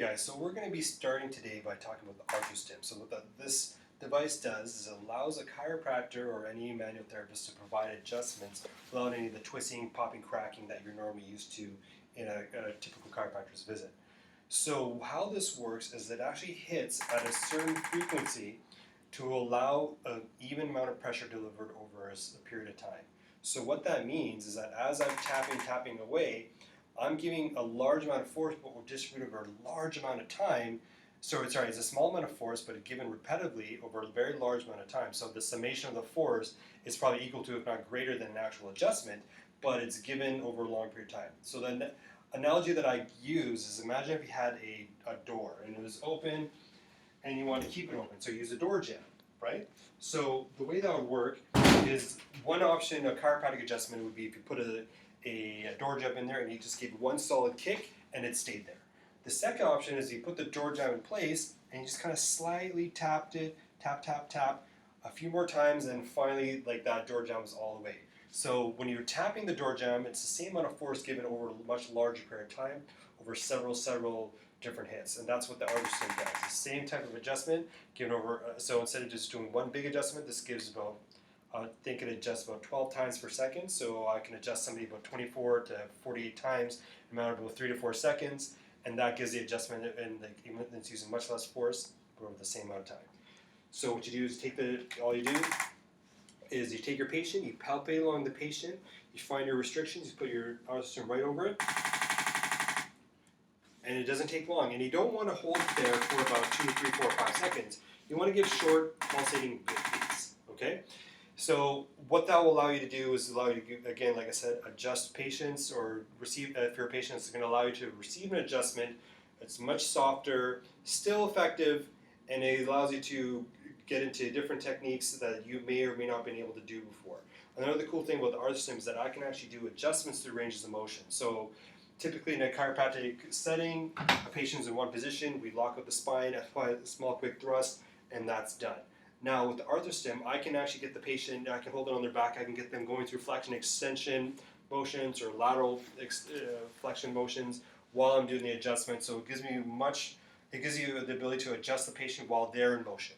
Guys, so we're going to be starting today by talking about the ArthroStim. So what this device does is it allows a chiropractor or any manual therapist to provide adjustments without any of the twisting, popping, cracking that you're normally used to in a typical chiropractor's visit. So how this works is it actually hits at a certain frequency to allow an even amount of pressure delivered over a period of time. So what that means is that as I'm tapping away, I'm giving a large amount of force, but we're distributed over a large amount of time. So it's a small amount of force, but given repetitively over a very large amount of time. So the summation of the force is probably equal to, if not greater than, an actual adjustment, but it's given over a long period of time. So the analogy that I use is, imagine if you had a door and it was open and you want to keep it open. So you use a door jamb, right? So the way that would work is, one option, a chiropractic adjustment, would be if you put a door jamb in there and you just gave one solid kick and it stayed there. The second option is you put the door jamb in place and you just kind of slightly tapped it, tap, a few more times, and finally, like, that door jamb is all the way. So when you're tapping the door jamb, it's the same amount of force given over a much larger period of time, over several different hits, and that's what the ArthroStim does. The same type of adjustment given over. So instead of just doing one big adjustment, this gives about, I think it adjusts about 12 times per second, so I can adjust somebody about 24 to 48 times in a matter of about 3 to 4 seconds, and that gives the adjustment, and even it's using much less force, but over the same amount of time. So what you do is all you do is you take your patient, you palpate along the patient, you find your restrictions, you put your ArthroStim right over it, and it doesn't take long. And you don't want to hold it there for about 2, 3, 4, 5 seconds. You want to give short, pulsating beats, okay? So what that will allow you to do is allow you to, again, like I said, adjust patients, or receive, if you're a patient, it's going to allow you to receive an adjustment. It's much softer, still effective, and it allows you to get into different techniques that you may or may not have been able to do before. Another cool thing about the ArthroStim is that I can actually do adjustments through ranges of motion. So typically in a chiropractic setting, a patient's in one position, we lock up the spine, apply a small quick thrust, and that's done. Now with the ArthroStim, I can actually get the patient, I can hold it on their back, I can get them going through flexion extension motions or lateral flexion motions while I'm doing the adjustment. So it gives you the ability to adjust the patient while they're in motion.